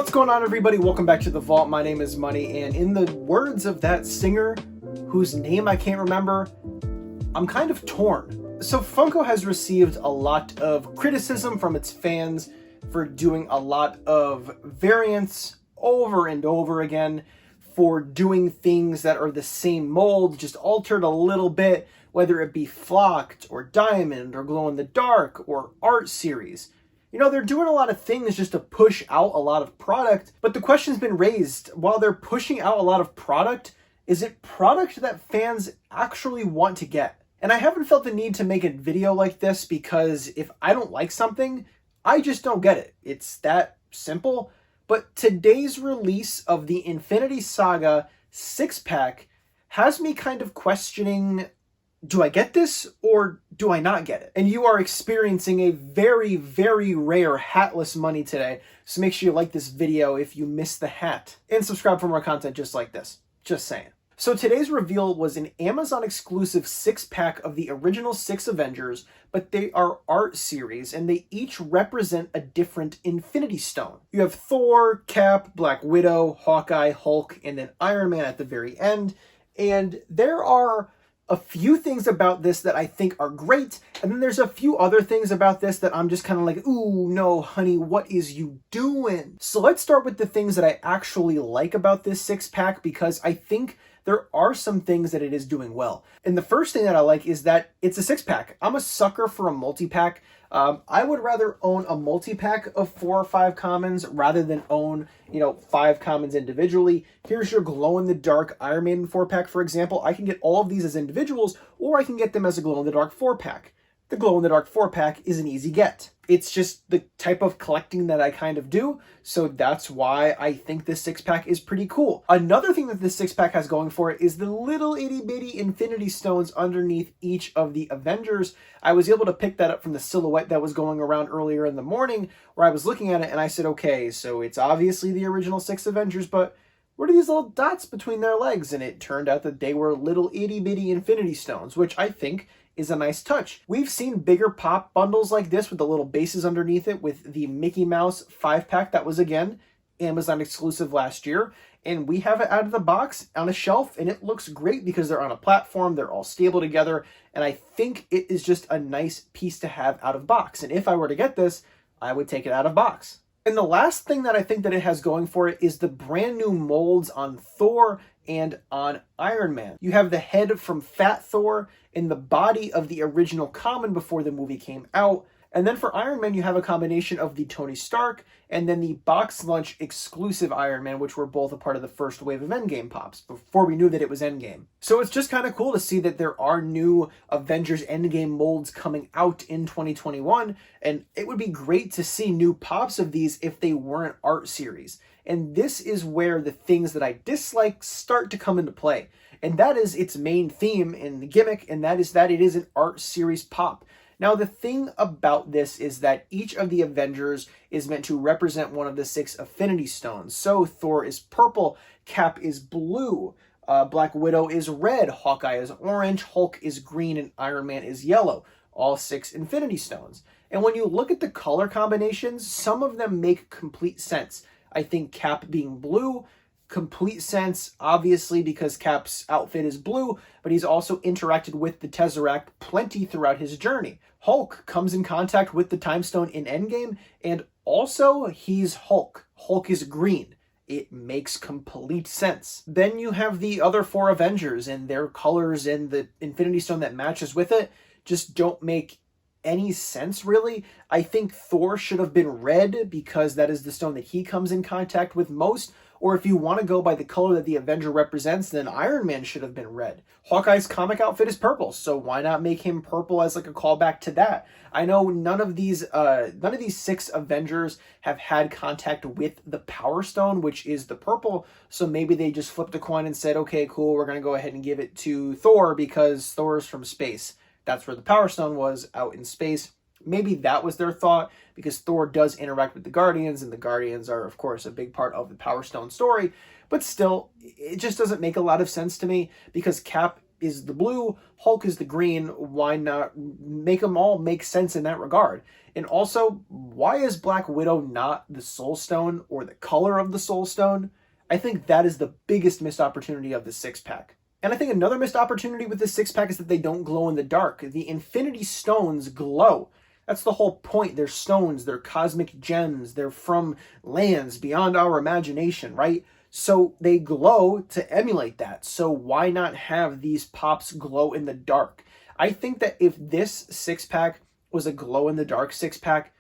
What's going on, everybody? Welcome back to The Vault. My name is Money, and in the words of that singer, whose name I can't remember, I'm kind of torn. So Funko has received a lot of criticism from its fans for doing a lot of variants over and over again, for doing things that are the same mold, just altered a little bit, whether it be flocked or diamond or glow in the dark or art series. You know, they're doing a lot of things just to push out a lot of product, but the question's been raised, while they're pushing out a lot of product, is it product that fans actually want to get? And I haven't felt the need to make a video like this because if I don't like something, I just don't get it. It's that simple. But today's release of the Infinity Saga 6-pack has me kind of questioning, do I get this or do I not get it? And you are experiencing a very, very rare hatless money today. So make sure you like this video if you missed the hat. And subscribe for more content just like this. Just saying. So today's reveal was an Amazon exclusive 6-pack of the original 6 Avengers, but they are art series and they each represent a different Infinity Stone. You have Thor, Cap, Black Widow, Hawkeye, Hulk, and then Iron Man at the very end. And there are a few things about this that I think are great, and then there's a few other things about this that I'm just kind of like, ooh, no, honey, what is you doing? So let's start with the things that I actually like about this 6-pack, because I think there are some things that it is doing well. And the first thing that I like is that it's a 6-pack. I'm a sucker for a multi-pack. I would rather own a multi-pack of 4 or 5 commons rather than own, 5 commons individually. Here's your glow-in-the-dark Iron Man 4-pack, for example. I can get all of these as individuals, or I can get them as a glow-in-the-dark 4-pack. The glow-in-the-dark 4-pack is an easy get. It's just the type of collecting that I kind of do, so that's why I think this 6-pack is pretty cool. Another thing that this 6-pack has going for it is the little itty-bitty Infinity Stones underneath each of the Avengers. I was able to pick that up from the silhouette that was going around earlier in the morning, where I was looking at it and I said, okay, so it's obviously the original 6 Avengers, but what are these little dots between their legs? And it turned out that they were little itty-bitty Infinity Stones, which I think is a nice touch. We've seen bigger pop bundles like this with the little bases underneath it with the Mickey Mouse 5-pack that was, again, Amazon exclusive last year. And we have it out of the box on a shelf, and it looks great because they're on a platform, they're all stable together, and I think it is just a nice piece to have out of box. And if I were to get this, I would take it out of box. And the last thing that I think that it has going for it is the brand new molds on Thor and on Iron Man. You have the head from Fat Thor and the body of the original common before the movie came out. And then for Iron Man, you have a combination of the Tony Stark and then the box lunch exclusive Iron Man, which were both a part of the first wave of Endgame pops before we knew that it was Endgame. So it's just kind of cool to see that there are new Avengers Endgame molds coming out in 2021. And it would be great to see new pops of these if they weren't art series. And this is where the things that I dislike start to come into play. And that is its main theme in the gimmick, and that is that it is an art series pop. Now, the thing about this is that each of the Avengers is meant to represent one of the 6 Affinity Stones. So Thor is purple, Cap is blue, Black Widow is red, Hawkeye is orange, Hulk is green, and Iron Man is yellow. All 6 Infinity Stones. And when you look at the color combinations, some of them make complete sense. I think Cap being blue, complete sense, obviously, because Cap's outfit is blue, but he's also interacted with the Tesseract plenty throughout his journey. Hulk comes in contact with the Time Stone in Endgame, and also he's Hulk. Hulk is green. It makes complete sense. Then you have the other 4 Avengers, and their colors and the Infinity Stone that matches with it just don't make any sense, really. I think Thor should have been red because that is the stone that he comes in contact with most. Or if you want to go by the color that the Avenger represents, then Iron Man should have been red. Hawkeye's comic outfit is purple, so why not make him purple as like a callback to that? I know none of these 6 Avengers have had contact with the Power Stone, which is the purple, so maybe they just flipped a coin and said, okay, cool, we're going to go ahead and give it to Thor because Thor's from space. That's where the Power Stone was, out in space. Maybe that was their thought, because Thor does interact with the Guardians, and the Guardians are, of course, a big part of the Power Stone story. But still, it just doesn't make a lot of sense to me, because Cap is the blue, Hulk is the green. Why not make them all make sense in that regard? And also, why is Black Widow not the Soul Stone or the color of the Soul Stone? I think that is the biggest missed opportunity of the six-pack. And I think another missed opportunity with this six-pack is that they don't glow in the dark. The Infinity Stones glow. That's the whole point. They're stones, they're cosmic gems, they're from lands beyond our imagination, right? So they glow to emulate that. So why not have these pops glow in the dark? I think that if this six-pack was a glow-in-the-dark six-pack,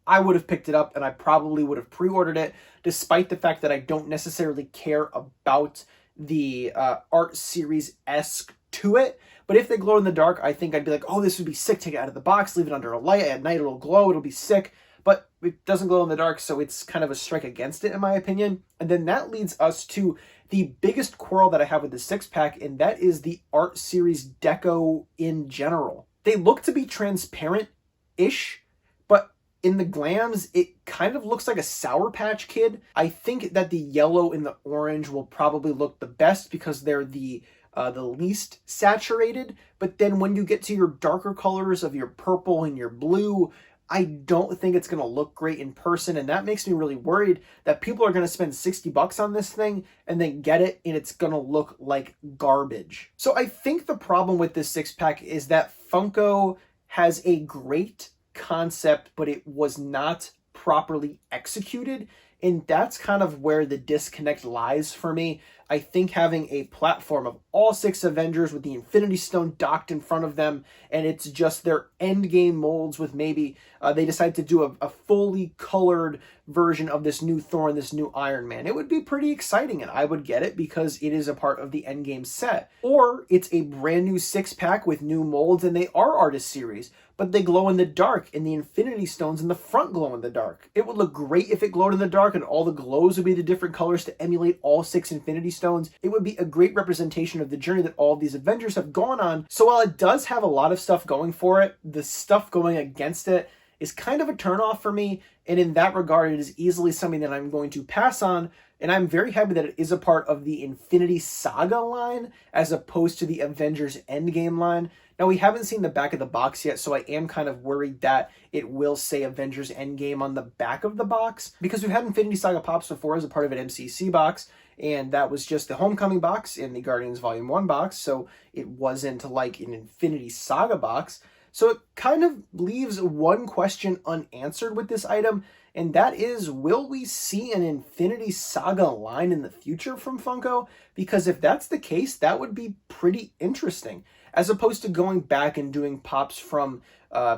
I would have picked it up and I probably would have pre-ordered it, despite the fact that I don't necessarily care about the art series-esque to it. But if they glow in the dark, I think I'd be like, oh, this would be sick. Take it out of the box, leave it under a light. At night, it'll glow. It'll be sick. But it doesn't glow in the dark, so it's kind of a strike against it, in my opinion. And then that leads us to the biggest quarrel that I have with the six-pack, and that is the art series deco in general. They look to be transparent-ish, but in the glams, it kind of looks like a Sour Patch Kid. I think that the yellow and the orange will probably look the best because they're the least saturated. But then when you get to your darker colors of your purple and your blue, I don't think it's going to look great in person. And that makes me really worried that people are going to spend $60 on this thing and then get it and it's going to look like garbage. So I think the problem with this six-pack is that Funko has a great concept, but it was not properly executed. And that's kind of where the disconnect lies for me. I think having a platform of all 6 Avengers with the Infinity Stone docked in front of them, and it's just their endgame molds with maybe they decide to do a fully colored version of this new Thor and this new Iron Man. It would be pretty exciting, and I would get it because it is a part of the endgame set. Or it's a brand new six-pack with new molds, and they are artist series, but they glow in the dark, and the Infinity Stones in the front glow in the dark. It would look great if it glowed in the dark, and all the glows would be the different colors to emulate all 6 Infinity Stones. It would be a great representation of the journey that all of these Avengers have gone on. So while it does have a lot of stuff going for it, the stuff going against it is kind of a turnoff for me. And in that regard, it is easily something that I'm going to pass on. And I'm very happy that it is a part of the Infinity Saga line as opposed to the Avengers Endgame line. Now, we haven't seen the back of the box yet, so I am kind of worried that it will say Avengers Endgame on the back of the box, because we've had Infinity Saga pops before as a part of an MCC box, and that was just the Homecoming box in the Guardians Volume 1 box, so it wasn't like an Infinity Saga box. So it kind of leaves one question unanswered with this item, and that is, will we see an Infinity Saga line in the future from Funko? Because if that's the case, that would be pretty interesting. As opposed to going back and doing pops from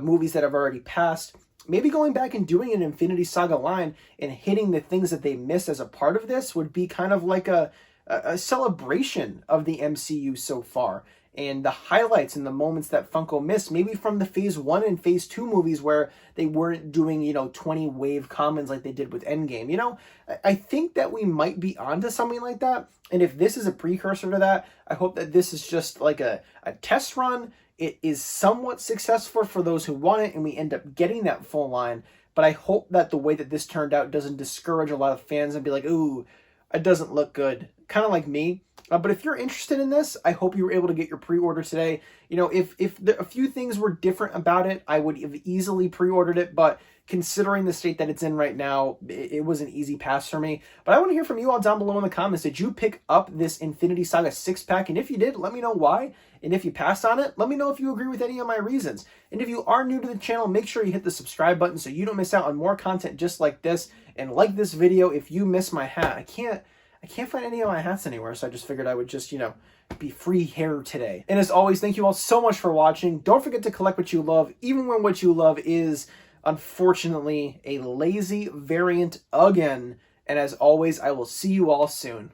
movies that have already passed, maybe going back and doing an Infinity Saga line and hitting the things that they missed as a part of this would be kind of like a celebration of the MCU so far. And the highlights and the moments that Funko missed, maybe from the Phase 1 and Phase 2 movies where they weren't doing, 20 wave commons like they did with Endgame. I think that we might be onto something like that. And if this is a precursor to that, I hope that this is just like a test run. It is somewhat successful for those who want it, and we end up getting that full line. But I hope that the way that this turned out doesn't discourage a lot of fans and be like, ooh, it doesn't look good. Kind of like me. But if you're interested in this, I hope you were able to get your pre-order today. If a few things were different about it, I would have easily pre-ordered it. But considering the state that it's in right now, it was an easy pass for me. But I want to hear from you all down below in the comments. Did you pick up this Infinity Saga 6-pack? And if you did, let me know why. And if you passed on it, let me know if you agree with any of my reasons. And if you are new to the channel, make sure you hit the subscribe button so you don't miss out on more content just like this. And like this video if you miss my hat. I can't find any of my hats anywhere, so I just figured I would just, be free hair today. And as always, thank you all so much for watching. Don't forget to collect what you love, even when what you love is, unfortunately, a lazy variant again. And as always, I will see you all soon.